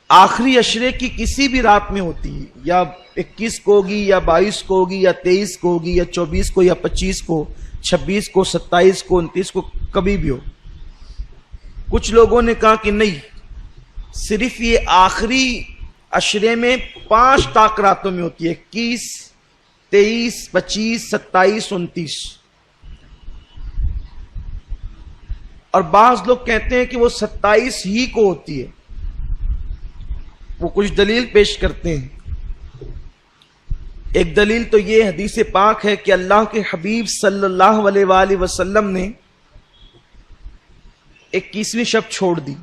آخری عشرے کی کسی بھی رات میں ہوتی ہے، یا 21 کو ہوگی یا 22 کو ہوگی یا 23 کو ہوگی یا 24 کو یا 25 کو، 26 کو، 27 کو، 29 کو، کبھی بھی ہو۔ کچھ لوگوں نے کہا کہ نہیں، صرف یہ آخری عشرے میں 5 طاق راتوں میں ہوتی ہے، 21، 23، 25، 27، 29۔ اور بعض لوگ کہتے ہیں کہ وہ 27 ہی کو ہوتی ہے، وہ کچھ دلیل پیش کرتے ہیں۔ ایک دلیل تو یہ حدیث پاک ہے کہ اللہ کے حبیب صلی اللہ علیہ وآلہ وسلم نے 21ویں شب چھوڑ دی،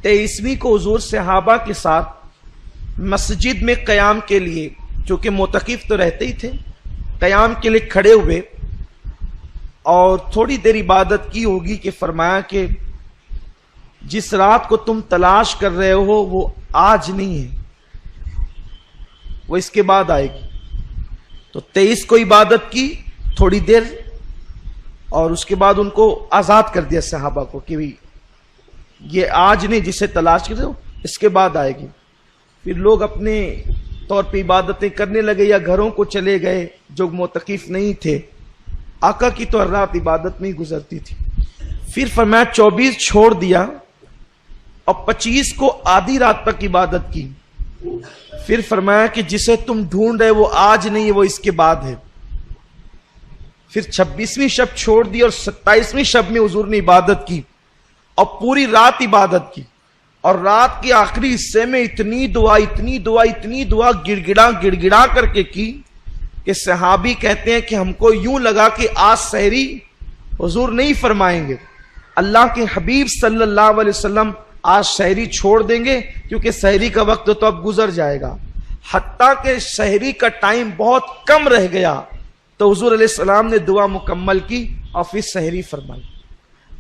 23ویں کو حضور صحابہ کے ساتھ مسجد میں قیام کے لیے، چونکہ معتکف تو رہتے ہی تھے، قیام کے لیے کھڑے ہوئے اور تھوڑی دیر عبادت کی ہوگی کہ فرمایا کہ جس رات کو تم تلاش کر رہے ہو وہ آج نہیں ہے، وہ اس کے بعد آئے گی۔ تو 23 کو عبادت کی تھوڑی دیر، اور اس کے بعد ان کو آزاد کر دیا صحابہ کو کہ یہ آج نہیں، جسے تلاش کر رہے ہو اس کے بعد آئے گی۔ پھر لوگ اپنے طور پہ عبادتیں کرنے لگے یا گھروں کو چلے گئے جو معتکف نہیں تھے۔ آقا کی تو ہر رات عبادت میں ہی گزرتی تھی۔ پھر فرمایا 24 چھوڑ دیا اور 25 کو آدھی رات تک عبادت کی۔ پھر فرمایا کہ جسے تم ڈھونڈ رہے وہ آج نہیں ہے، وہ اس کے بعد ہے۔ پھر 26ویں شب چھوڑ دی اور 27ویں شب میں حضور نے عبادت کی اور پوری رات عبادت کی، اور رات کے آخری حصے میں اتنی دعا گڑ گڑا کر کے کی کہ صحابی کہتے ہیں کہ ہم کو یوں لگا کہ آج سحری حضور نہیں فرمائیں گے، اللہ کے حبیب صلی اللہ علیہ وسلم آج سحری چھوڑ دیں گے، کیونکہ سحری کا وقت تو اب گزر جائے گا۔ حتیٰ کہ سحری کا ٹائم بہت کم رہ گیا تو حضور علیہ السلام نے دعا مکمل کی اور پھر سحری فرمائی،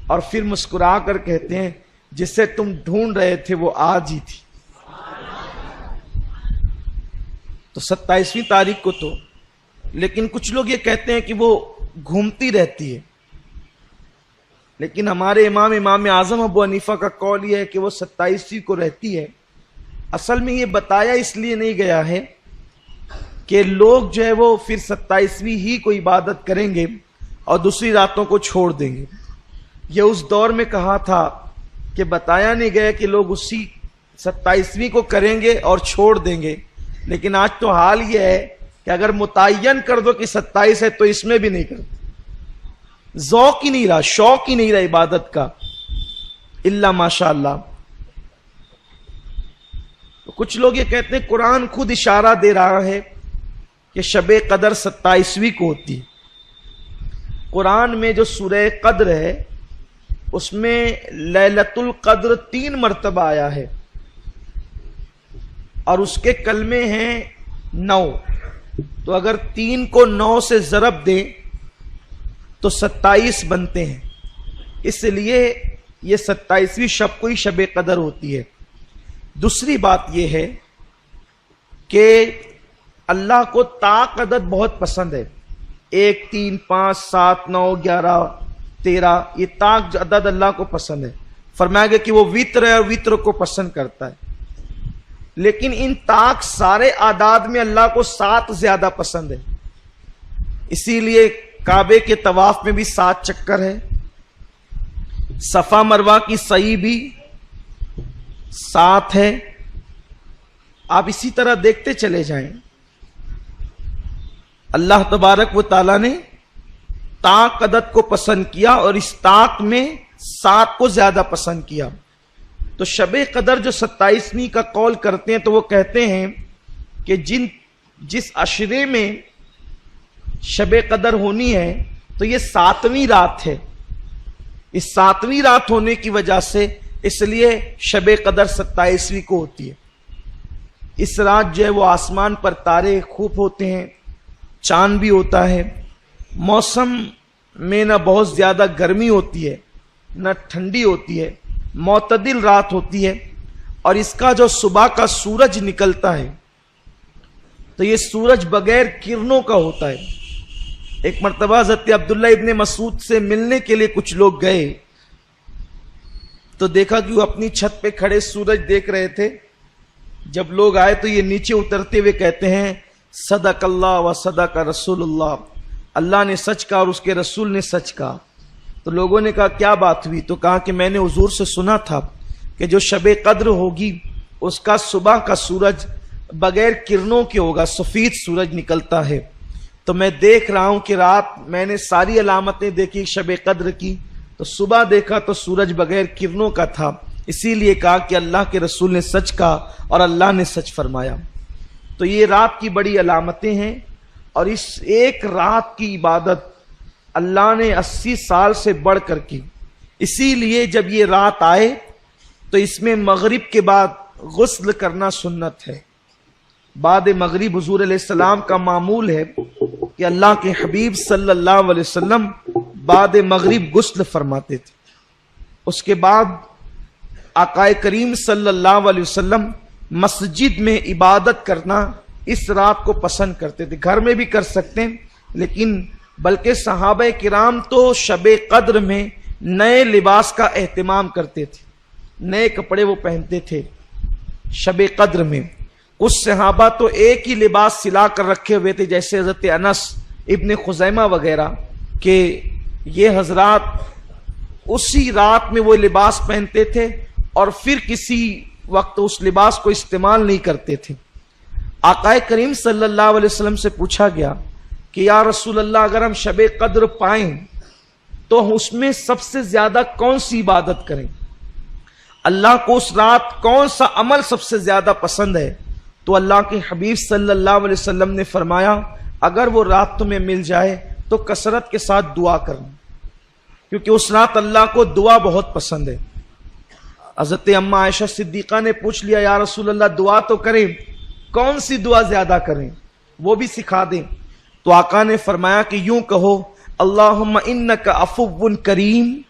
اور پھر مسکرا کر کہتے ہیں جسے تم ڈھونڈ رہے تھے وہ آج ہی تھی۔ تو 27ویں تاریخ کو تو، لیکن کچھ لوگ یہ کہتے ہیں کہ وہ گھومتی رہتی ہے، لیکن ہمارے امام اعظم ابو حنیفہ کا قول یہ ہے کہ وہ 27ویں کو رہتی ہے۔ اصل میں یہ بتایا اس لیے نہیں گیا ہے کہ لوگ جو ہے وہ پھر 27ویں ہی کو عبادت کریں گے اور دوسری راتوں کو چھوڑ دیں گے۔ یہ اس دور میں کہا تھا کہ بتایا نہیں گیا کہ لوگ اسی 27ویں کو کریں گے اور چھوڑ دیں گے، لیکن آج تو حال یہ ہے کہ اگر متعین کر دو کہ 27 ہے تو اس میں بھی نہیں کرتے، ذوق ہی نہیں رہا، شوق ہی نہیں رہا عبادت کا، الا ماشاء اللہ۔ کچھ لوگ یہ کہتے ہیں قرآن خود اشارہ دے رہا ہے کہ شب قدر 27ویں کو ہوتی ہے۔ قرآن میں جو سورہ قدر ہے اس میں لیلۃ القدر 3 مرتبہ آیا ہے، اور اس کے کلمے ہیں 9، تو اگر 3 کو 9 سے ضرب دیں تو 27 بنتے ہیں، اس لیے یہ 27ویں شب کو ہی شب قدر ہوتی ہے۔ دوسری بات یہ ہے کہ اللہ کو طاق عدد بہت پسند ہے، 1، 3، 5، 7، 9، 11، 13، یہ طاق عدد اللہ کو پسند ہے۔ فرمایا گیا کہ وہ وتر ہے اور وتر کو پسند کرتا ہے، لیکن ان طاق سارے اعداد میں اللہ کو 7 زیادہ پسند ہے، اسی لیے کعبے کے طواف میں بھی 7 چکر ہے، صفا مروہ کی سعی بھی 7 ہے۔ آپ اسی طرح دیکھتے چلے جائیں، اللہ تبارک و تعالی نے طاق عدد کو پسند کیا اور اس طاق میں 7 کو زیادہ پسند کیا۔ تو شب قدر جو 27ویں کا قول کرتے ہیں تو وہ کہتے ہیں کہ جس عشرے میں شب قدر ہونی ہے تو یہ 7ویں رات ہے، اس 7ویں رات ہونے کی وجہ سے اس لیے شب قدر 27ویں کو ہوتی ہے۔ اس رات جو ہے وہ آسمان پر تارے خوب ہوتے ہیں، چاند بھی ہوتا ہے، موسم میں نہ بہت زیادہ گرمی ہوتی ہے نہ ٹھنڈی ہوتی ہے، معتدل رات ہوتی ہے، اور اس کا جو صبح کا سورج نکلتا ہے تو یہ سورج بغیر کرنوں کا ہوتا ہے۔ ایک مرتبہ حضرت عبداللہ ابن مسعود سے ملنے کے لیے کچھ لوگ گئے تو دیکھا کہ وہ اپنی چھت پہ کھڑے سورج دیکھ رہے تھے. جب لوگ آئے تو یہ نیچے اترتے ہوئے کہتے ہیں صدق اللہ و صدق رسول اللہ، اللہ نے سچ کہا اور اس کے رسول نے سچ کہا. تو لوگوں نے کہا کیا بات ہوئی؟ تو کہا کہ میں نے حضور سے سنا تھا کہ جو شب قدر ہوگی اس کا صبح کا سورج بغیر کرنوں کے ہوگا، سفید سورج نکلتا ہے. تو میں دیکھ رہا ہوں کہ رات میں نے ساری علامتیں دیکھی شب قدر کی، تو صبح دیکھا تو سورج بغیر کرنوں کا تھا. اسی لیے کہا کہ اللہ کے رسول نے سچ کہا اور اللہ نے سچ فرمایا. تو یہ رات کی بڑی علامتیں ہیں، اور اس ایک رات کی عبادت اللہ نے 80 سال سے بڑھ کر کی. اسی لیے جب یہ رات آئے تو اس میں مغرب کے بعد غسل کرنا سنت ہے. بعد مغرب حضور علیہ السلام کا معمول ہے کہ اللہ کے حبیب صلی اللہ علیہ وسلم بعد مغرب غسل فرماتے تھے. اس کے بعد آقا کریم صلی اللہ علیہ وسلم مسجد میں عبادت کرنا اس رات کو پسند کرتے تھے. گھر میں بھی کر سکتے ہیں، لیکن بلکہ صحابہ کرام تو شب قدر میں نئے لباس کا اہتمام کرتے تھے، نئے کپڑے وہ پہنتے تھے شب قدر میں. کچھ صحابہ تو ایک ہی لباس سلا کر رکھے ہوئے تھے، جیسے حضرت انس ابن خزیمہ وغیرہ، کہ یہ حضرات اسی رات میں وہ لباس پہنتے تھے اور پھر کسی وقت اس لباس کو استعمال نہیں کرتے تھے. آقا کریم صلی اللہ علیہ وسلم سے پوچھا گیا کہ یا رسول اللہ، اگر ہم شب قدر پائیں تو اس میں سب سے زیادہ کون سی عبادت کریں؟ اللہ کو اس رات کون سا عمل سب سے زیادہ پسند ہے؟ تو اللہ کے حبیب صلی اللہ علیہ وسلم نے فرمایا اگر وہ رات تمہیں مل جائے تو کثرت کے ساتھ دعا کرنا، کیونکہ اس رات اللہ کو دعا بہت پسند ہے. حضرت اماں عائشہ صدیقہ نے پوچھ لیا یا رسول اللہ دعا تو کریں، کون سی دعا زیادہ کریں، وہ بھی سکھا دیں. تو آقا نے فرمایا کہ یوں کہو اللہم انک عفو کریم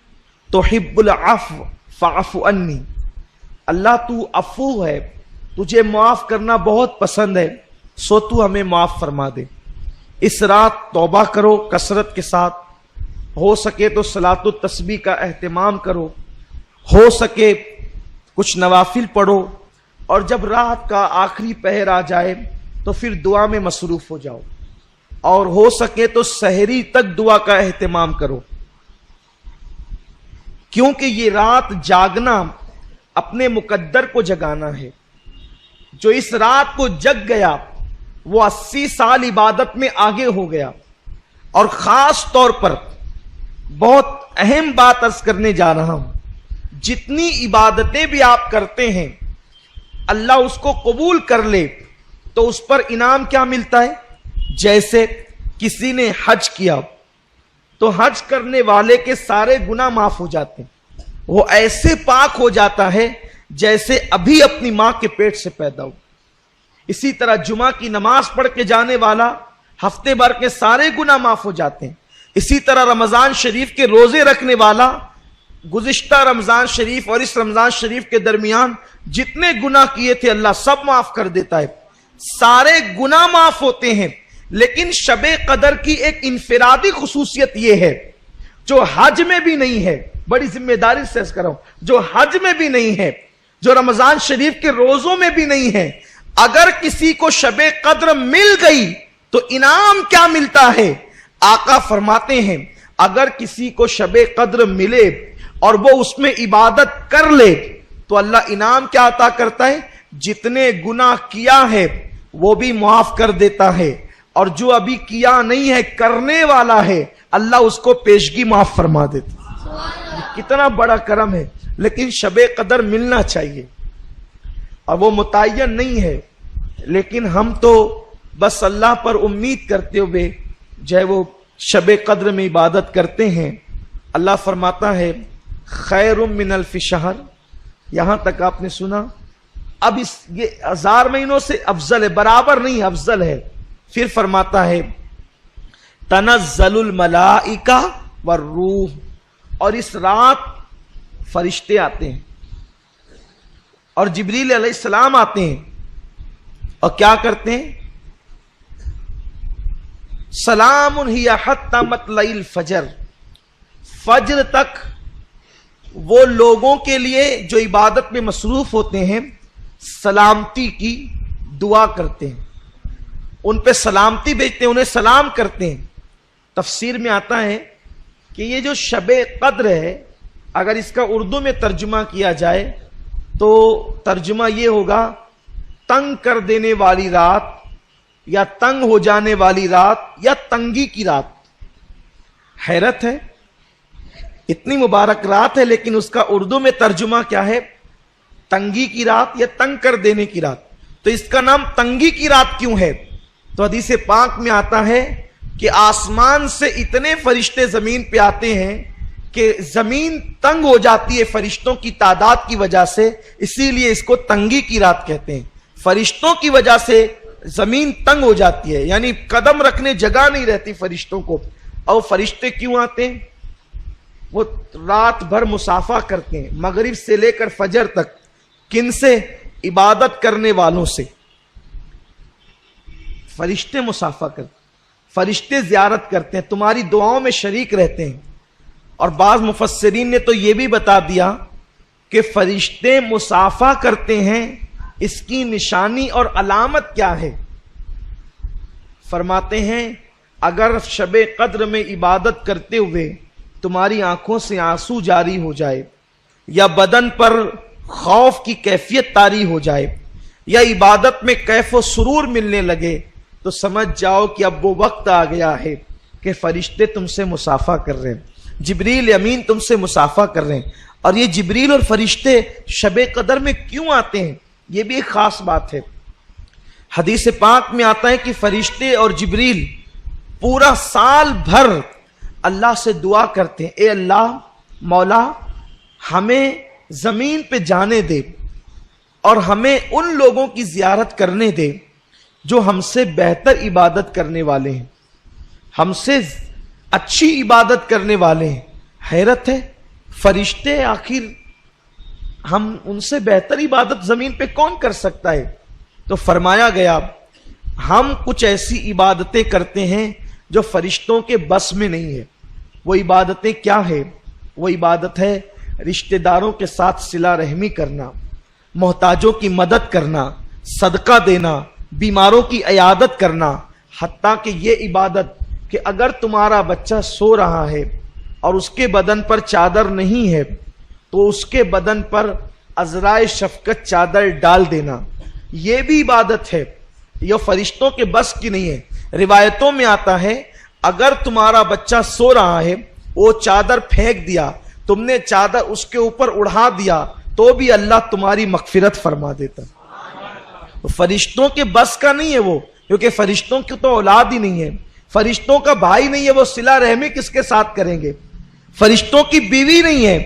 تحب العفو فاعف عنی. اللہ تو عفو ہے، تجھے معاف کرنا بہت پسند ہے، سو تو ہمیں معاف فرما دے. اس رات توبہ کرو کثرت کے ساتھ، ہو سکے تو صلاۃ التسبیح کا اہتمام کرو، ہو سکے کچھ نوافل پڑھو، اور جب رات کا آخری پہر آ جائے تو پھر دعا میں مصروف ہو جاؤ، اور ہو سکے تو سحری تک دعا کا اہتمام کرو. کیونکہ یہ رات جاگنا اپنے مقدر کو جگانا ہے. جو اس رات کو جگ گیا وہ 80 سال عبادت میں آگے ہو گیا. اور خاص طور پر بہت اہم بات عرض کرنے جا رہا ہوں، جتنی عبادتیں بھی آپ کرتے ہیں اللہ اس کو قبول کر لے تو اس پر انعام کیا ملتا ہے؟ جیسے کسی نے حج کیا تو حج کرنے والے کے سارے گناہ معاف ہو جاتے ہیں، وہ ایسے پاک ہو جاتا ہے جیسے ابھی اپنی ماں کے پیٹ سے پیدا ہو. اسی طرح جمعہ کی نماز پڑھ کے جانے والا ہفتے بھر کے سارے گناہ معاف ہو جاتے ہیں. اسی طرح رمضان شریف کے روزے رکھنے والا گزشتہ رمضان شریف اور اس رمضان شریف کے درمیان جتنے گناہ کیے تھے اللہ سب معاف کر دیتا ہے، سارے گناہ معاف ہوتے ہیں. لیکن شب قدر کی ایک انفرادی خصوصیت یہ ہے جو حج میں بھی نہیں ہے، بڑی ذمہ داری سے عرض کر رہا ہوں، جو حج میں بھی نہیں ہے، جو رمضان شریف کے روزوں میں بھی نہیں ہے. اگر کسی کو شب قدر مل گئی تو انعام کیا ملتا ہے؟ آقا فرماتے ہیں اگر کسی کو شب قدر ملے اور وہ اس میں عبادت کر لے تو اللہ انعام کیا عطا کرتا ہے؟ جتنے گناہ کیا ہے وہ بھی معاف کر دیتا ہے، اور جو ابھی کیا نہیں ہے کرنے والا ہے اللہ اس کو پیشگی معاف فرما دیتا. کتنا بڑا کرم ہے. لیکن شب قدر ملنا چاہیے، اور وہ متعین نہیں ہے، لیکن ہم تو بس اللہ پر امید کرتے ہوئے جو ہے وہ شب قدر میں عبادت کرتے ہیں. اللہ فرماتا ہے خیر من الف شہر، یہاں تک آپ نے سنا. اب یہ 1000 مہینوں سے افضل ہے، برابر نہیں افضل ہے. پھر فرماتا ہے تنزل الملائکہ والروح، اور اس رات فرشتے آتے ہیں اور جبریل علیہ السلام آتے ہیں اور کیا کرتے ہیں؟ سلام ہی حتی مطلع الفجر، فجر تک وہ لوگوں کے لیے جو عبادت میں مصروف ہوتے ہیں سلامتی کی دعا کرتے ہیں، ان پہ سلامتی بھیجتے ہیں، انہیں سلام کرتے ہیں۔ تفسیر میں آتا ہے کہ یہ جو شب قدر ہے، اگر اس کا اردو میں ترجمہ کیا جائے تو ترجمہ یہ ہوگا تنگ کر دینے والی رات، یا تنگ ہو جانے والی رات، یا تنگی کی رات۔ حیرت ہے، اتنی مبارک رات ہے لیکن اس کا اردو میں ترجمہ کیا ہے؟ تنگی کی رات یا تنگ کر دینے کی رات۔ تو اس کا نام تنگی کی رات کیوں ہے؟ تو حدیث پاک میں آتا ہے کہ آسمان سے اتنے فرشتے زمین پہ آتے ہیں کہ زمین تنگ ہو جاتی ہے فرشتوں کی تعداد کی وجہ سے، اسی لیے اس کو تنگی کی رات کہتے ہیں۔ فرشتوں کی وجہ سے زمین تنگ ہو جاتی ہے، یعنی قدم رکھنے جگہ نہیں رہتی فرشتوں کو۔ اور فرشتے کیوں آتے ہیں؟ وہ رات بھر مسافہ کرتے ہیں، مغرب سے لے کر فجر تک۔ کن سے؟ عبادت کرنے والوں سے۔ فرشتے مسافہ کرتے ہیں، فرشتے زیارت کرتے ہیں، تمہاری دعاؤں میں شریک رہتے ہیں۔ اور بعض مفسرین نے تو یہ بھی بتا دیا کہ فرشتے مسافہ کرتے ہیں، اس کی نشانی اور علامت کیا ہے؟ فرماتے ہیں اگر شب قدر میں عبادت کرتے ہوئے تمہاری آنکھوں سے آنسو جاری ہو جائے، یا بدن پر خوف کی کیفیت طاری ہو جائے، یا عبادت میں کیف و سرور ملنے لگے، تو سمجھ جاؤ کہ اب وہ وقت آ گیا ہے کہ فرشتے تم سے مسافہ کر رہے ہیں، جبریل امین تم سے مسافہ کر رہے ہیں۔ اور یہ جبریل اور فرشتے شب قدر میں کیوں آتے ہیں؟ یہ بھی ایک خاص بات ہے۔ حدیث پاک میں آتا ہے کہ فرشتے اور جبریل پورا سال بھر اللہ سے دعا کرتے ہیں، اے اللہ مولا ہمیں زمین پہ جانے دے اور ہمیں ان لوگوں کی زیارت کرنے دے جو ہم سے بہتر عبادت کرنے والے ہیں، ہم سے اچھی عبادت کرنے والے ہیں۔ حیرت ہے، فرشتے آخر ہم ان سے بہتر عبادت زمین پہ کون کر سکتا ہے؟ تو فرمایا گیا ہم کچھ ایسی عبادتیں کرتے ہیں جو فرشتوں کے بس میں نہیں ہے۔ وہ عبادتیں کیا ہے؟ وہ عبادت ہے رشتہ داروں کے ساتھ صلہ رحمی کرنا، محتاجوں کی مدد کرنا، صدقہ دینا، بیماروں کی عیادت کرنا۔ حتیٰ کہ یہ عبادت کہ اگر تمہارا بچہ سو رہا ہے اور اس کے بدن پر چادر نہیں ہے تو اس کے بدن پر عذرائے شفقت چادر ڈال دینا، یہ بھی عبادت ہے، یہ فرشتوں کے بس کی نہیں ہے۔ روایتوں میں آتا ہے اگر تمہارا بچہ سو رہا ہے، وہ چادر پھینک دیا، تم نے چادر اس کے اوپر اڑا دیا، تو بھی اللہ تمہاری مغفرت فرما دیتا۔ فرشتوں کے بس کا نہیں ہے وہ، کیونکہ فرشتوں کی تو اولاد ہی نہیں ہے، فرشتوں کا بھائی نہیں ہے، وہ صلہ رحمی کس کے ساتھ کریں گے؟ فرشتوں کی بیوی نہیں ہے،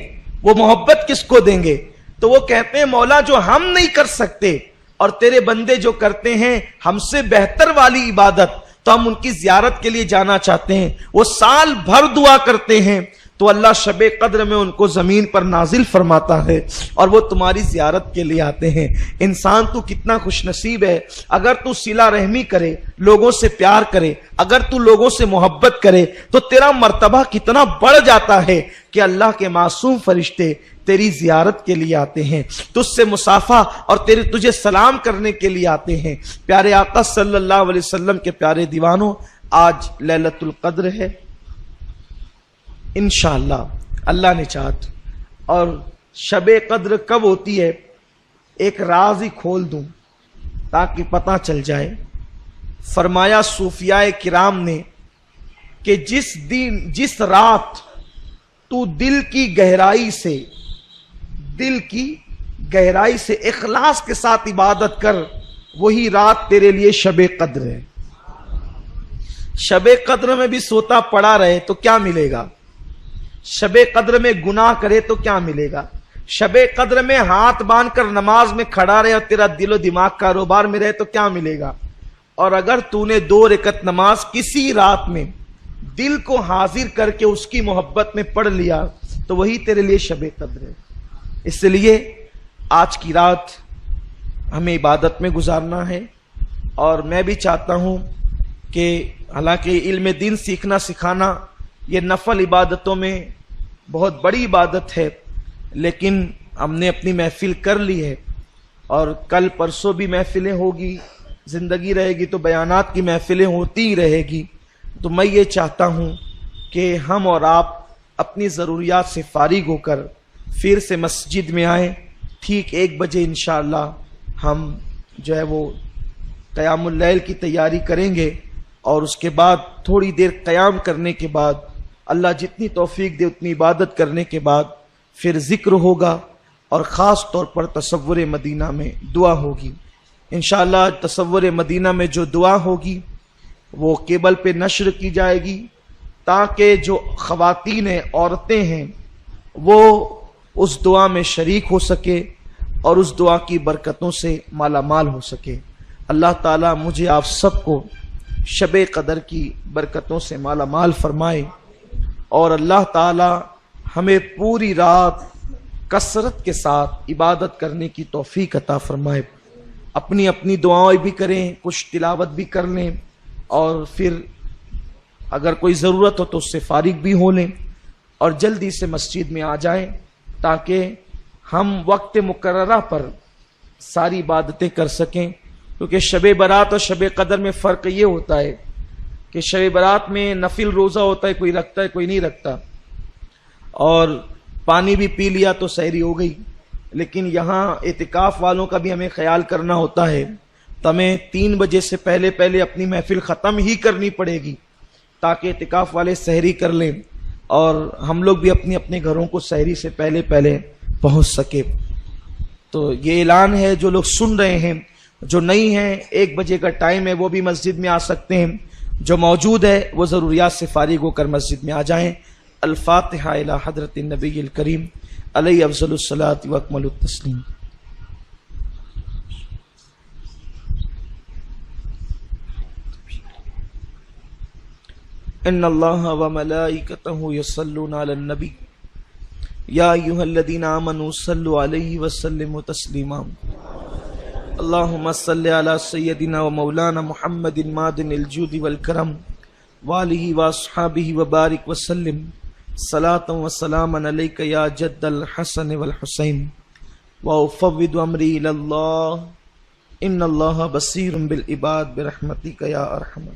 وہ محبت کس کو دیں گے؟ تو وہ کہتے ہیں مولا جو ہم نہیں کر سکتے اور تیرے بندے جو کرتے ہیں ہم سے بہتر والی عبادت، تو ہم ان کی زیارت کے لیے جانا چاہتے ہیں۔ وہ سال بھر دعا کرتے ہیں تو اللہ شب قدر میں ان کو زمین پر نازل فرماتا ہے اور وہ تمہاری زیارت کے لیے آتے ہیں۔ انسان تو کتنا خوش نصیب ہے، اگر تو صلہ رحمی کرے، لوگوں سے پیار کرے، اگر تو لوگوں سے محبت کرے تو تیرا مرتبہ کتنا بڑھ جاتا ہے کہ اللہ کے معصوم فرشتے تیری زیارت کے لیے آتے ہیں، تجھ سے مصافحہ اور تجھے سلام کرنے کے لیے آتے ہیں۔ پیارے آقا صلی اللہ علیہ وسلم کے پیارے دیوانوں، آج لیلۃ القدر ہے، انشاءاللہ اللہ نے چاہت۔ اور شب قدر کب ہوتی ہے ایک راز ہی کھول دوں تاکہ پتہ چل جائے۔ فرمایا صوفیاء کرام نے کہ جس رات تو دل کی گہرائی سے اخلاص کے ساتھ عبادت کر، وہی رات تیرے لیے شب قدر ہے۔ شب قدر میں بھی سوتا پڑا رہے تو کیا ملے گا؟ شب قدر میں گناہ کرے تو کیا ملے گا؟ شب قدر میں ہاتھ باندھ کر نماز میں کھڑا رہے اور تیرا دل و دماغ کاروبار میں رہے تو کیا ملے گا؟ اور اگر تو نے 2 رکعت نماز کسی رات میں دل کو حاضر کر کے اس کی محبت میں پڑھ لیا تو وہی تیرے لیے شب قدر ہے۔ اس لیے آج کی رات ہمیں عبادت میں گزارنا ہے، اور میں بھی چاہتا ہوں کہ حالانکہ علم دین سیکھنا سکھانا یہ نفل عبادتوں میں بہت بڑی عبادت ہے، لیکن ہم نے اپنی محفل کر لی ہے اور کل پرسوں بھی محفلیں ہوگی، زندگی رہے گی تو بیانات کی محفلیں ہوتی ہی رہے گی. تو میں یہ چاہتا ہوں کہ ہم اور آپ اپنی ضروریات سے فارغ ہو کر پھر سے مسجد میں آئیں. ٹھیک 1 بجے انشاءاللہ ہم جو ہے وہ قیام اللیل کی تیاری کریں گے، اور اس کے بعد تھوڑی دیر قیام کرنے کے بعد اللہ جتنی توفیق دے اتنی عبادت کرنے کے بعد پھر ذکر ہوگا، اور خاص طور پر تصور مدینہ میں دعا ہوگی. انشاءاللہ تصور مدینہ میں جو دعا ہوگی وہ کیبل پہ نشر کی جائے گی، تاکہ جو خواتین عورتیں ہیں وہ اس دعا میں شریک ہو سکے اور اس دعا کی برکتوں سے مالا مال ہو سکے. اللہ تعالیٰ مجھے آپ سب کو شب قدر کی برکتوں سے مالا مال فرمائے، اور اللہ تعالیٰ ہمیں پوری رات کثرت کے ساتھ عبادت کرنے کی توفیق عطا فرمائے. اپنی اپنی دعائیں بھی کریں، کچھ تلاوت بھی کر لیں، اور پھر اگر کوئی ضرورت ہو تو اس سے فارغ بھی ہو لیں، اور جلدی سے مسجد میں آ جائیں تاکہ ہم وقت مقررہ پر ساری عبادتیں کر سکیں. کیونکہ شب برات اور شب قدر میں فرق یہ ہوتا ہے کہ شب برات میں نفل روزہ ہوتا ہے، کوئی رکھتا ہے کوئی نہیں رکھتا، اور پانی بھی پی لیا تو سحری ہو گئی. لیکن یہاں اعتکاف والوں کا بھی ہمیں خیال کرنا ہوتا ہے، تو ہمیں 3 بجے سے پہلے اپنی محفل ختم ہی کرنی پڑے گی تاکہ اعتکاف والے سحری کر لیں اور ہم لوگ بھی اپنے اپنے گھروں کو سحری سے پہلے پہنچ سکے. تو یہ اعلان ہے، جو لوگ سن رہے ہیں، جو نہیں ہیں 1 بجے کا ٹائم ہے وہ بھی مسجد میں آ سکتے ہیں، جو موجود ہے وہ ضروریات سے فارغ ہو کر مسجد میں آ جائیں. الفاتحہ الی حضرت النبی الکریم علیہ افضل الصلاۃ و اکمل التسلیم. ان اللہ و ملائکتہ یصلون علی النبی یا ایھا الذین آمنوا صلوا علیہ وسلموا تسلیما. اللہم صل علی سیدنا و مولانا محمد معدن الجود والکرم وآلہ واصحابہ وبارک وسلم. صلاۃ و سلاما علیک یا جد الحسن والحسین وافوض امری الی اللہ ان اللہ بصیر بالعباد برحمتک یا ارحم.